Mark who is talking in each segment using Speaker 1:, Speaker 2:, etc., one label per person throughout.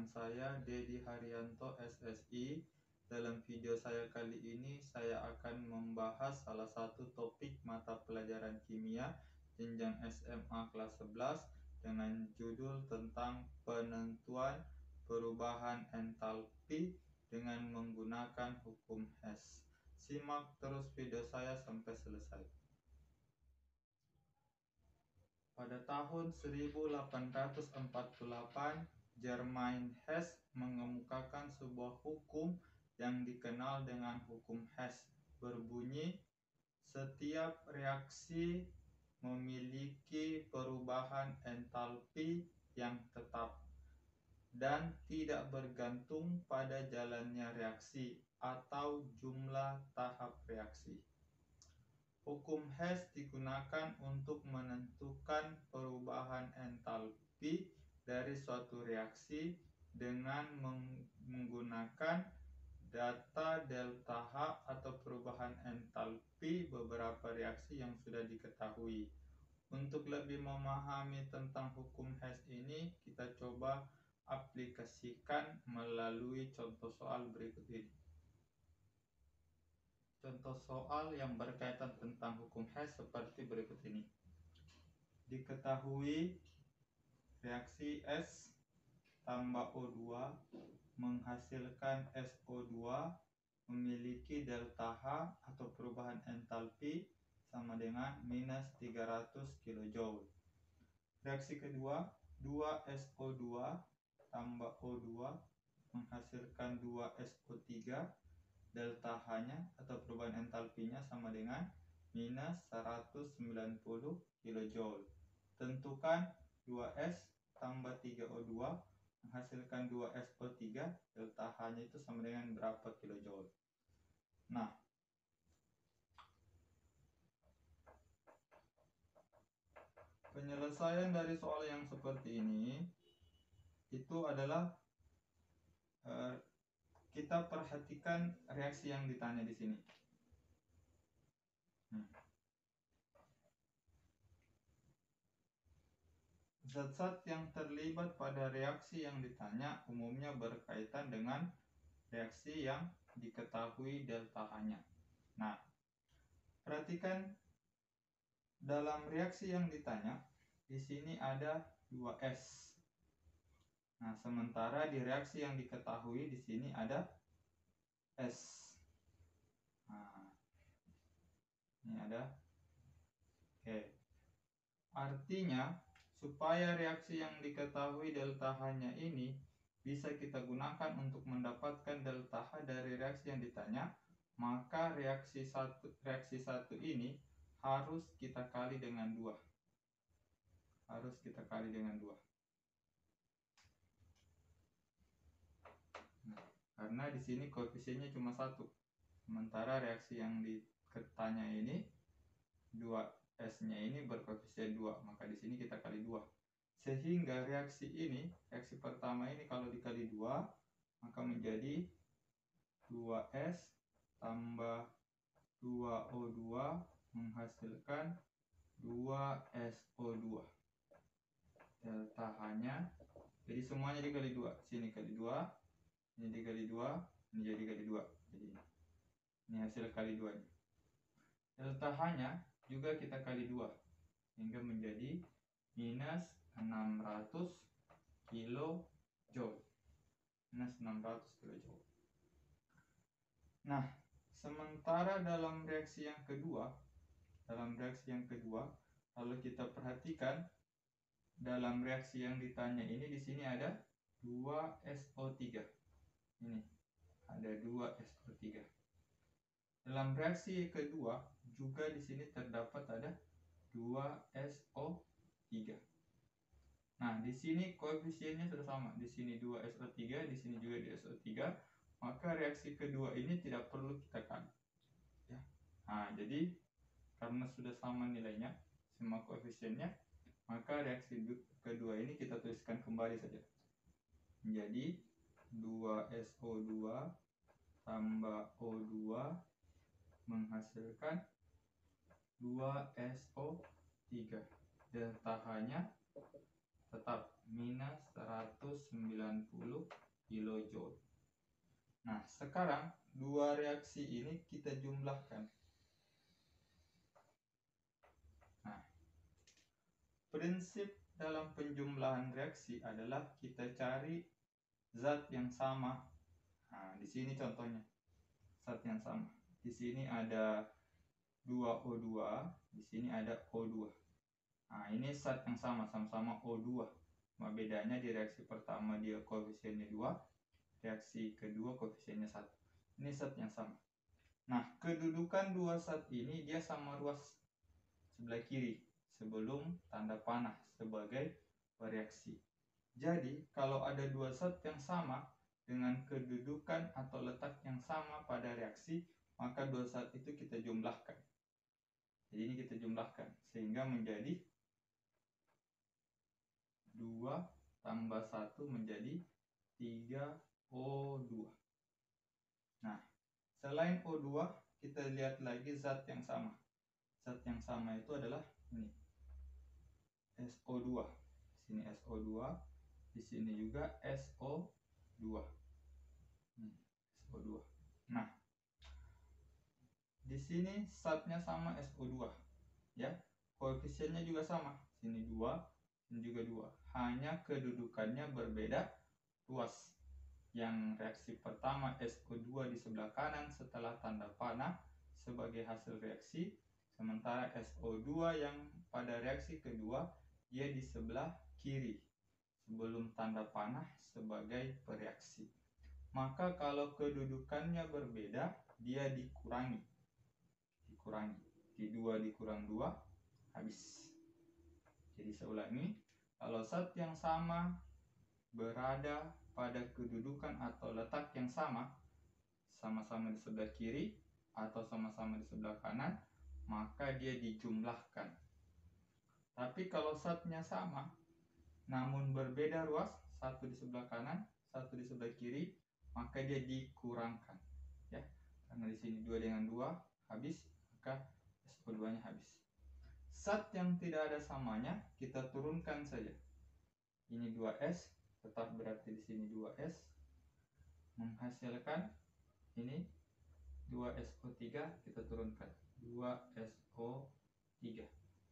Speaker 1: dengan saya Dedi Haryanto SSI. Dalam video saya kali ini saya akan membahas salah satu topik mata pelajaran kimia jenjang SMA kelas 11 dengan judul tentang penentuan perubahan entalpi dengan menggunakan hukum Hess. Simak terus video saya sampai selesai. Pada tahun 1848, Germain Hess mengemukakan sebuah hukum yang dikenal dengan hukum Hess, berbunyi setiap reaksi memiliki perubahan entalpi yang tetap dan tidak bergantung pada jalannya reaksi atau jumlah tahap reaksi. Hukum Hess digunakan untuk menentukan perubahan entalpi dari suatu reaksi dengan menggunakan data delta H atau perubahan entalpi beberapa reaksi yang sudah diketahui. Untuk lebih memahami tentang hukum Hess ini, kita coba aplikasikan melalui contoh soal berikut ini. Contoh soal yang berkaitan tentang hukum Hess seperti berikut ini. Diketahui reaksi S tambah O2 menghasilkan SO2 memiliki delta H atau perubahan entalpi sama dengan minus 300 kJ. Reaksi kedua, 2SO2 tambah O2 menghasilkan 2SO3, delta H-nya atau perubahan entalpinya sama dengan minus 190 kJ. Tentukan 2S tambah 3O2 menghasilkan 2SO3, delta H-nya itu sama dengan berapa kJ. Nah, penyelesaian dari soal yang seperti ini itu adalah kita perhatikan reaksi yang ditanya di sini. Zat-zat yang terlibat pada reaksi yang ditanya umumnya berkaitan dengan reaksi yang diketahui delta H-nya. Nah, perhatikan dalam reaksi yang ditanya di sini ada 2S. Nah, sementara di reaksi yang diketahui di sini ada S. Nah, ini ada. Oke. Artinya, supaya reaksi yang diketahui delta H-nya ini bisa kita gunakan untuk mendapatkan delta H dari reaksi yang ditanya, maka reaksi satu ini harus kita kali dengan 2. Harus kita kali dengan 2. Nah, karena di sini koefisiennya cuma 1. Sementara reaksi yang ditanya ini 2S-nya ini berkoefisien 2, maka di sini kita kali 2. Sehingga reaksi ini, reaksi pertama ini kalau dikali 2, maka menjadi 2S tambah 2O2 menghasilkan 2SO2. Delta H-nya, jadi semuanya dikali 2. Sini kali 2. Ini dikali 2, ini jadi kali 2. Jadi ini hasil kali 2-nya. Delta H-nya juga kita kali 2, sehingga menjadi minus 600 kJ. Minus 600 kJ. Nah, sementara dalam reaksi yang kedua, kalau kita perhatikan dalam reaksi yang ditanya ini di sini ada 2SO3. Ini ada 2SO3. Dalam reaksi kedua juga di sini terdapat ada 2SO3. Nah, di sini koefisiennya sudah sama. Di sini 2SO3, di sini juga 2SO3. Maka reaksi kedua ini tidak perlu kita kali. Ya. Nah, jadi karena sudah sama nilainya, semua koefisiennya, maka reaksi kedua ini kita tuliskan kembali saja. Menjadi 2SO2 tambah O2 menghasilkan 2SO3. Delta H-nya tetap minus 190 kilojoule. Nah, sekarang dua reaksi ini kita jumlahkan. Nah, prinsip dalam penjumlahan reaksi adalah kita cari zat yang sama. Nah, di sini contohnya zat yang sama. Di sini ada 2O2, di sini ada O2. Nah, ini zat yang sama-sama O2. Cuma bedanya di reaksi pertama dia koefisiennya 2, reaksi kedua koefisiennya 1. Ini zat yang sama. Nah, kedudukan dua zat ini dia sama ruas sebelah kiri sebelum tanda panah sebagai bereaksi. Jadi, kalau ada dua zat yang sama dengan kedudukan atau letak yang sama pada reaksi, maka dua zat itu kita jumlahkan. Jadi ini kita jumlahkan sehingga menjadi 2 tambah 1 menjadi 3O2. Nah, selain O2, kita lihat lagi zat yang sama. Zat yang sama itu adalah ini, SO2. Di sini SO2, di sini juga SO2. SO2. Nah, di sini zatnya sama SO2, ya. Koefisiennya juga sama. Sini 2, sini juga 2. Hanya kedudukannya berbeda ruas. Yang reaksi pertama SO2 di sebelah kanan setelah tanda panah sebagai hasil reaksi, sementara SO2 yang pada reaksi kedua dia di sebelah kiri sebelum tanda panah sebagai bereaksi. Maka kalau kedudukannya berbeda, dia dikurangi. Di 2 dikurang 2 habis. Jadi saya ulangi, kalau zat yang sama berada pada kedudukan atau letak yang sama, sama-sama di sebelah kiri atau sama-sama di sebelah kanan, maka dia dijumlahkan. Tapi kalau zatnya sama namun berbeda ruas, satu di sebelah kanan, satu di sebelah kiri, maka dia dikurangkan, ya. Karena di sini 2 dengan 2 habis, maka SO2-nya habis. Zat yang tidak ada samanya kita turunkan saja. Ini 2S, tetap berarti di sini 2S, menghasilkan ini 2SO3, kita turunkan 2SO3.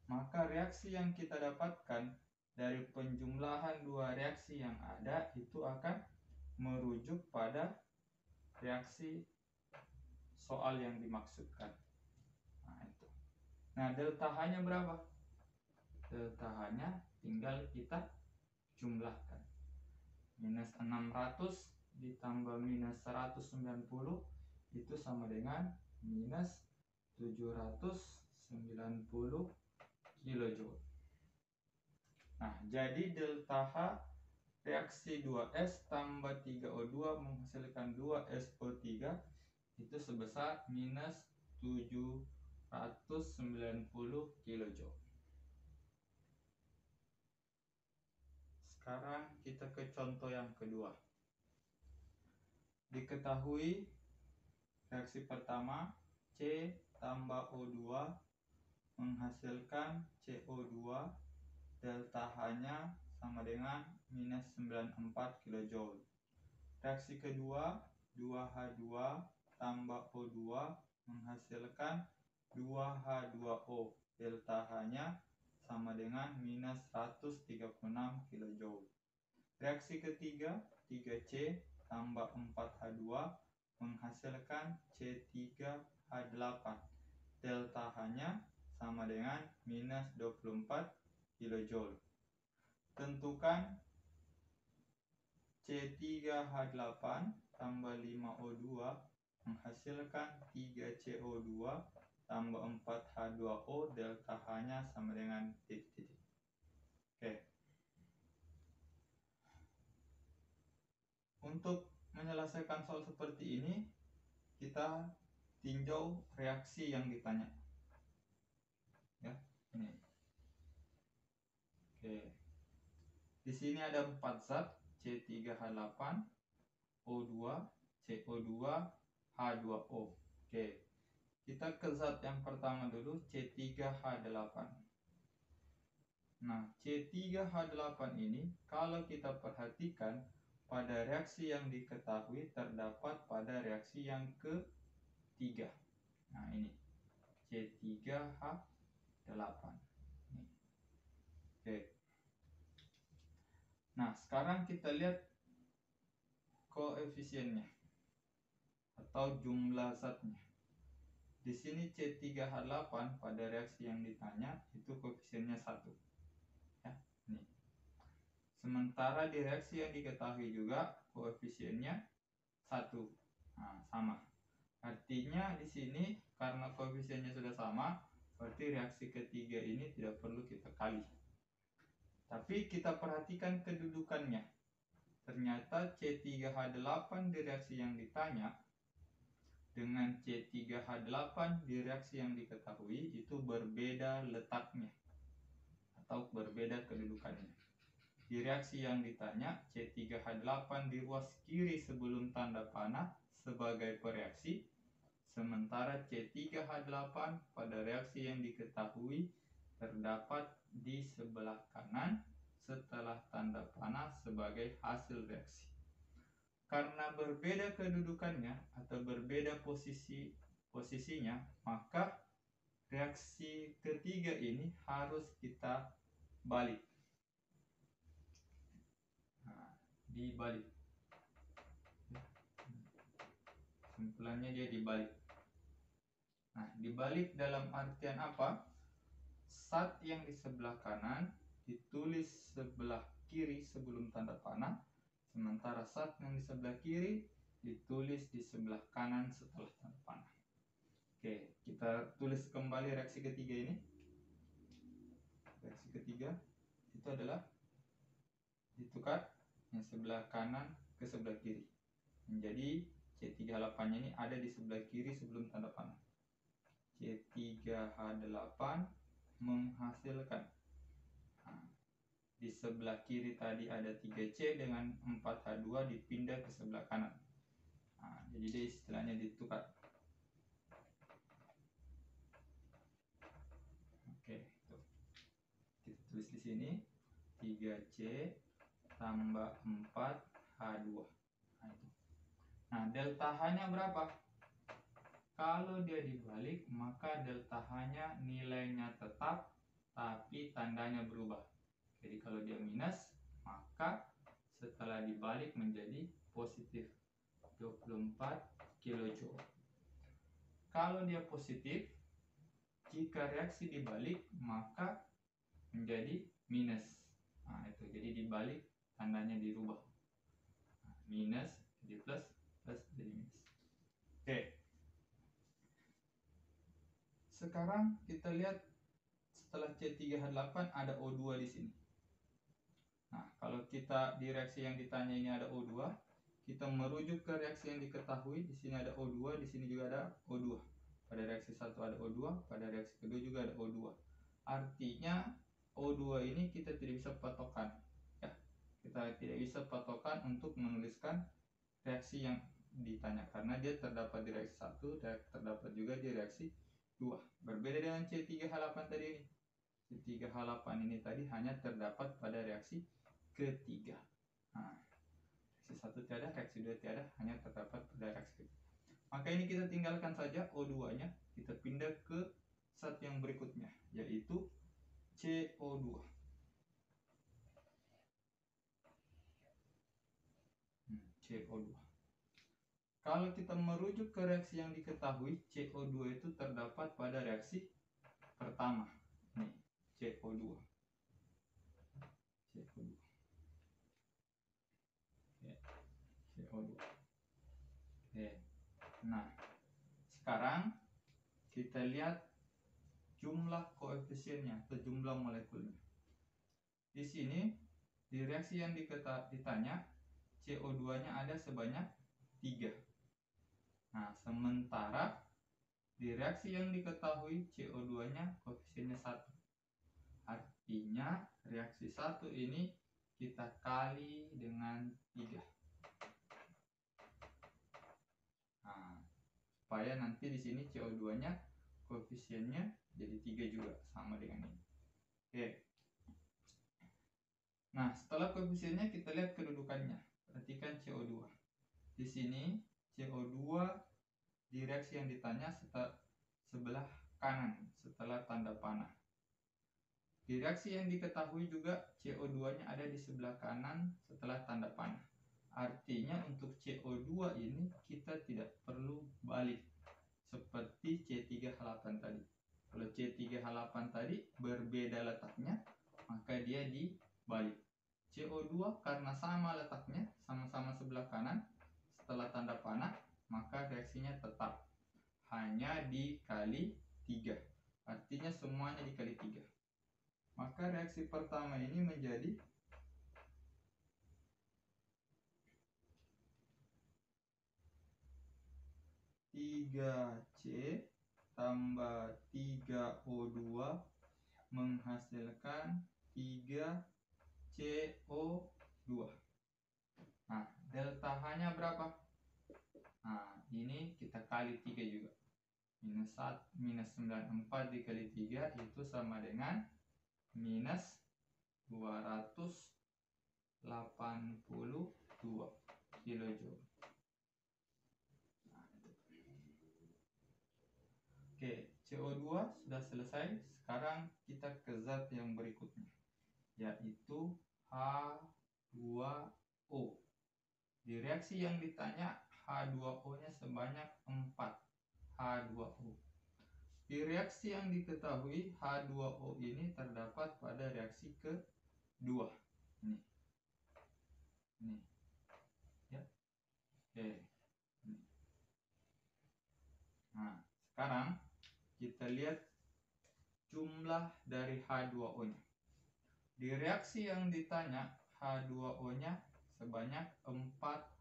Speaker 1: Maka reaksi yang kita dapatkan dari penjumlahan dua reaksi yang ada itu akan merujuk pada reaksi soal yang dimaksudkan. Nah, itu. Nah, delta H-nya berapa? Delta H-nya tinggal kita jumlahkan. Minus 600 ditambah minus 190 itu sama dengan minus 790 kilojoule. Nah, jadi delta H reaksi 2S tambah 3O2 menghasilkan 2SO3 itu sebesar minus 790 kilojoule. Sekarang kita ke contoh yang kedua. Diketahui reaksi pertama C tambah O2 menghasilkan CO2, delta H-nya sama dengan minus 94 kJ. Reaksi kedua 2H2 tambah O2 menghasilkan 2H2O, delta H-nya sama dengan minus 136 kJ. Reaksi ketiga 3C tambah 4H2 menghasilkan C3H8, delta H-nya sama dengan minus 24 kJ. Tentukan C3H8 tambah 5O2 menghasilkan 3CO2 tambah 4H2O, delta H-nya sama dengan titik-titik. Oke. Untuk menyelesaikan soal seperti ini, kita tinjau reaksi yang ditanya. Ya, ini. Oke. Di sini ada 4 zat, C3H8, O2, CO2, H2O. Oke. Kita ke zat yang pertama dulu, C3H8. Nah, C3H8 ini kalau kita perhatikan pada reaksi yang diketahui terdapat pada reaksi yang ketiga. Nah, ini C3H8. Oke. Nah, sekarang kita lihat koefisiennya atau jumlah zatnya. Di sini C3H8 pada reaksi yang ditanya itu koefisiennya 1. Ya, nih. Sementara di reaksi yang diketahui juga koefisiennya 1. Nah, sama. Artinya di sini karena koefisiennya sudah sama, berarti reaksi ketiga ini tidak perlu kita kali. Tapi kita perhatikan kedudukannya. Ternyata C3H8 di reaksi yang ditanya dengan C3H8 di reaksi yang diketahui itu berbeda letaknya atau berbeda kedudukannya. Di reaksi yang ditanya, C3H8 di ruas kiri sebelum tanda panah sebagai pereaksi, sementara C3H8 pada reaksi yang diketahui terdapat di sebelah kanan setelah tanda panah sebagai hasil reaksi. Karena berbeda kedudukannya atau berbeda posisinya, maka reaksi ketiga ini harus kita balik. Nah, dibalik. Kesimpulannya dia dibalik. Nah, dibalik dalam artian apa? Zat yang di sebelah kanan ditulis sebelah kiri sebelum tanda panah, sementara zat yang di sebelah kiri ditulis di sebelah kanan setelah tanda panah. Oke, kita tulis kembali reaksi ketiga ini. Reaksi ketiga itu adalah ditukar yang sebelah kanan ke sebelah kiri. Menjadi C3H8 ini ada di sebelah kiri sebelum tanda panah. C3H8 menghasilkan. Nah, di sebelah kiri tadi ada 3C dengan 4H2 dipindah ke sebelah kanan. Nah, jadi dia istilahnya ditukar. Oke, tuh. Kita tulis di sini 3C tambah 4H2. Nah, itu. Nah, delta H-nya berapa? Kalau dia dibalik, maka delta H-nya nilainya tetap, tapi tandanya berubah. Jadi kalau dia minus, maka setelah dibalik menjadi positif 24 kJ. Kalau dia positif, jika reaksi dibalik, maka menjadi minus. Nah, itu jadi dibalik, tandanya dirubah. Nah, minus jadi plus, plus jadi minus. Oke. Sekarang kita lihat setelah C3H8 ada O2 di sini. Nah, kalau kita di reaksi yang ditanya ini ada O2, kita merujuk ke reaksi yang diketahui. Di sini ada O2, di sini juga ada O2. Pada reaksi 1 ada O2, pada reaksi kedua juga ada O2. Artinya O2 ini kita tidak bisa patokan. Ya, kita tidak bisa patokan untuk menuliskan reaksi yang ditanya karena dia terdapat di reaksi 1 dan terdapat juga di reaksi 2. Berbeda dengan C3H8 tadi ini. C3H8 ini tadi hanya terdapat pada reaksi ketiga. Nah, reaksi 1 tiada, reaksi 2 tiada, hanya terdapat pada reaksi ketiga. Maka ini kita tinggalkan saja O2-nya, kita pindah ke zat yang berikutnya, yaitu CO2. CO2. Kalau kita merujuk ke reaksi yang diketahui, CO2 itu terdapat pada reaksi pertama. Nih, CO2. CO2. CO2. Oke. Nah, sekarang kita lihat jumlah koefisiennya atau jumlah molekulnya. Di sini di reaksi yang ditanya CO2-nya ada sebanyak 3. Nah, sementara di reaksi yang diketahui CO2-nya koefisiennya 1. Artinya reaksi 1 ini kita kali dengan 3. Nah, supaya nanti di sini CO2-nya koefisiennya jadi 3 juga, sama dengan ini. Oke. Nah, setelah koefisiennya kita lihat kedudukannya. Perhatikan CO2. Di sini CO2 di reaksi yang ditanya sebelah kanan setelah tanda panah. Di reaksi yang diketahui juga CO2-nya ada di sebelah kanan setelah tanda panah. Artinya untuk CO2 ini kita tidak perlu balik seperti C3H8 tadi. Kalau C3H8 tadi berbeda letaknya, maka dia dibalik. CO2 karena sama letaknya, sama-sama sebelah kanan setelah tanda panah, maka reaksinya tetap hanya dikali 3. Artinya semuanya dikali 3. Maka reaksi pertama ini menjadi (3C) tambah 3O2 menghasilkan 3CO2. Nah, delta H-nya berapa? Nah, ini kita kali 3 juga. Minus 94 dikali 3 itu sama dengan minus 282 kilojoule. Oke, CO2 sudah selesai. Sekarang kita ke zat yang berikutnya, yaitu H2O. Di reaksi yang ditanya, H2O-nya sebanyak 4 H2O. Di reaksi yang diketahui, H2O ini terdapat pada reaksi kedua. Ini. Ya. Oke. Nah, sekarang kita lihat jumlah dari H2O-nya. Di reaksi yang ditanya, H2O-nya sebanyak 4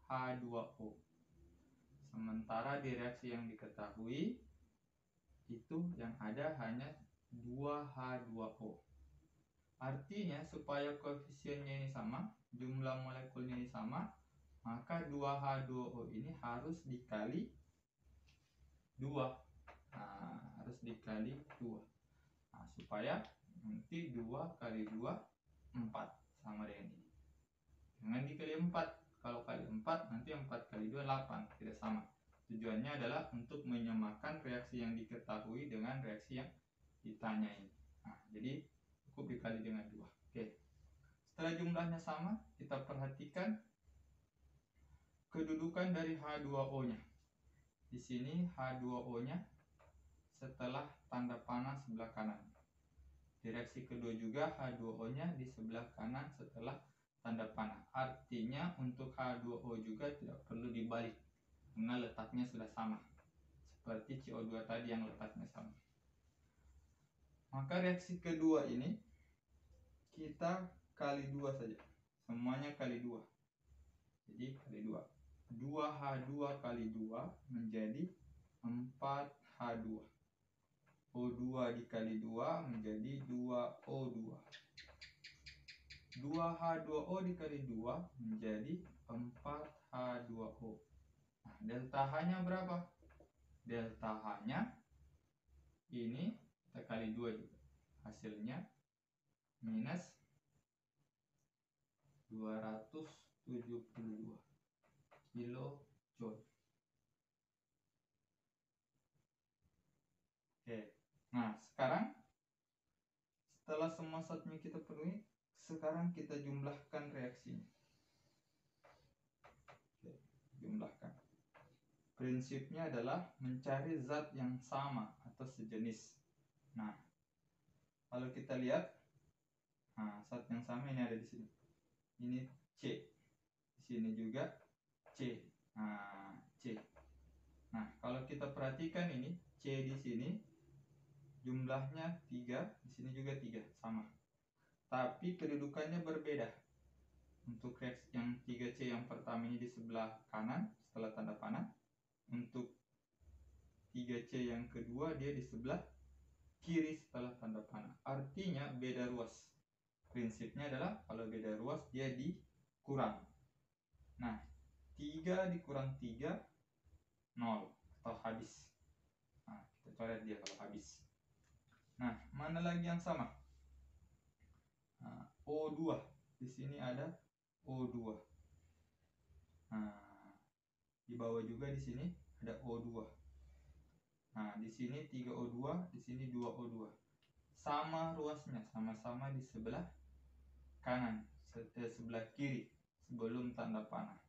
Speaker 1: H2O. Sementara di reaksi yang diketahui, itu yang ada hanya 2 H2O. Artinya supaya koefisiennya ini sama, jumlah molekulnya ini sama, maka 2 H2O ini harus dikali 2. Nah, harus dikali 2. Nah, supaya nanti 2 kali 2 4 sama dengan ini. Jangan dikali 4. Kalau kali 4 nanti 4 kali 2 8, tidak sama. Tujuannya adalah untuk menyamakan reaksi yang diketahui dengan reaksi yang ditanyai. Nah, jadi cukup dikali dengan 2. Oke. Setelah jumlahnya sama, kita perhatikan kedudukan dari H2O-nya. Di sini H2O-nya setelah tanda panah sebelah kanan. Di reaksi kedua juga H2O-nya di sebelah kanan setelah tanda panah. Artinya untuk H2O juga tidak perlu dibalik karena letaknya sudah sama seperti CO2 tadi yang letaknya sama. Maka reaksi kedua ini kita kali 2 saja. Semuanya kali 2. Jadi kali 2. 2H2 kali 2 menjadi 4H2. O2 dikali 2 menjadi 2O2. 2H2O dikali 2 menjadi 4H2O. Nah, delta H-nya berapa? Delta H-nya ini kita kali 2 juga. Hasilnya minus 272 kilojoule. Oke. Nah, sekarang setelah semua zatnya kita penuhi, sekarang kita jumlahkan reaksinya. Oke, jumlahkan. Prinsipnya adalah mencari zat yang sama atau sejenis. Nah, kalau kita lihat, nah, zat yang sama ini ada di sini. Ini C. Di sini juga C. Nah, C. Nah, kalau kita perhatikan ini C di sini jumlahnya 3, di sini juga 3, sama. Tapi kedudukannya berbeda. Untuk reaksi yang 3C yang pertama ini di sebelah kanan setelah tanda panah. Untuk 3C yang kedua dia di sebelah kiri setelah tanda panah. Artinya beda ruas. Prinsipnya adalah kalau beda ruas dia dikurang. Nah, 3 dikurang 3 0 atau habis. Nah, kita coret dia kalau habis. Nah, mana lagi yang sama? Nah, O2. Di di sini ada O2. Nah, di bawah juga di sini ada O2. Nah, di sini 3O2, di sini 2O2. Sama ruasnya, sama-sama di sebelah kanan, sebelah kiri sebelum tanda panah.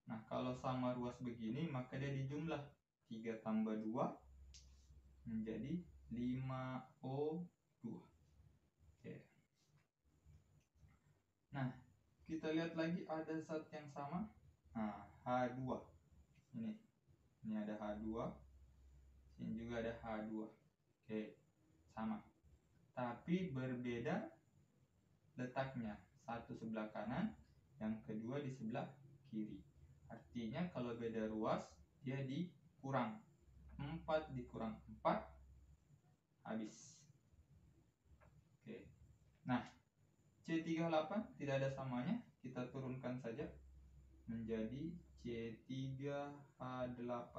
Speaker 1: Nah, kalau sama ruas begini, maka dia dijumlah 3 tambah 2 menjadi 5O2. Oke. Nah, kita lihat lagi ada zat yang sama. Nah, H2. Ini ada H2. Sini juga ada H2. Oke, sama. Tapi berbeda letaknya. Satu sebelah kanan, yang kedua di sebelah kiri. Artinya kalau beda ruas, dia dikurang. 4 dikurang 4, habis. Oke. Nah, C38 tidak ada samanya, kita turunkan saja menjadi C3H8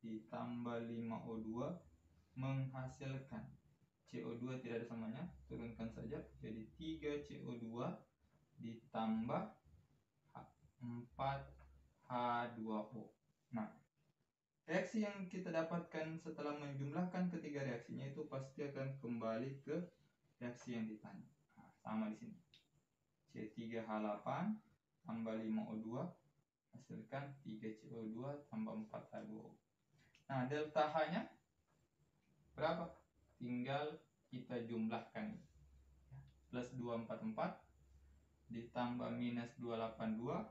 Speaker 1: ditambah 5O2 menghasilkan CO2 tidak ada samanya, turunkan saja jadi 3CO2 ditambah 4H2O. Nah, reaksi yang kita dapatkan setelah menjumlahkan ketiga reaksinya itu pasti akan kembali ke reaksi yang ditanya. Nah, sama di sini. C3H8 tambah 5O2 hasilkan 3CO2 tambah 4H2O. Nah, delta H-nya berapa? Tinggal kita jumlahkan. Plus 244 ditambah minus 282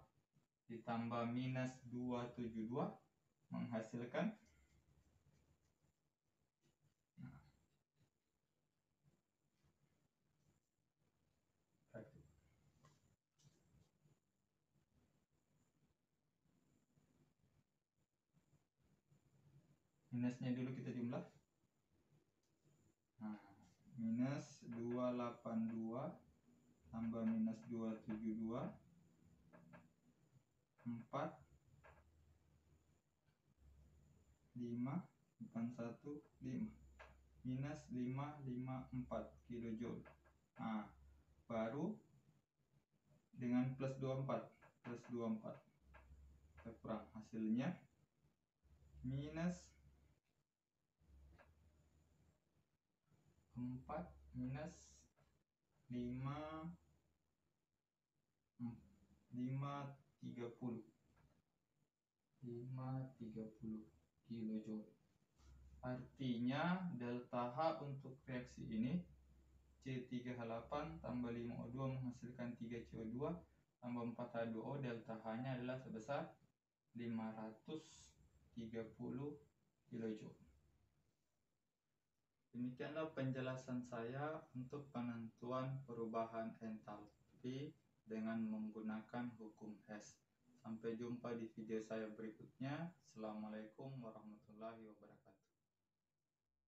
Speaker 1: ditambah minus 272 menghasilkan minusnya dulu kita jumlah. Nah, minus 282 tambah minus 272 4 5 bukan 1 5 minus 554 kilojoule. Nah, baru dengan plus 24 kita kurang, hasilnya minus 4 minus 5 530 kilojoule. Artinya delta H untuk reaksi ini C3H8 tambah 5O2 menghasilkan 3CO2 tambah 4H2O, delta H-nya adalah sebesar 530 kilojoule. Demikianlah penjelasan saya untuk penentuan perubahan entalpi dengan menggunakan hukum Hess. Sampai jumpa di video saya berikutnya. Assalamualaikum warahmatullahi wabarakatuh.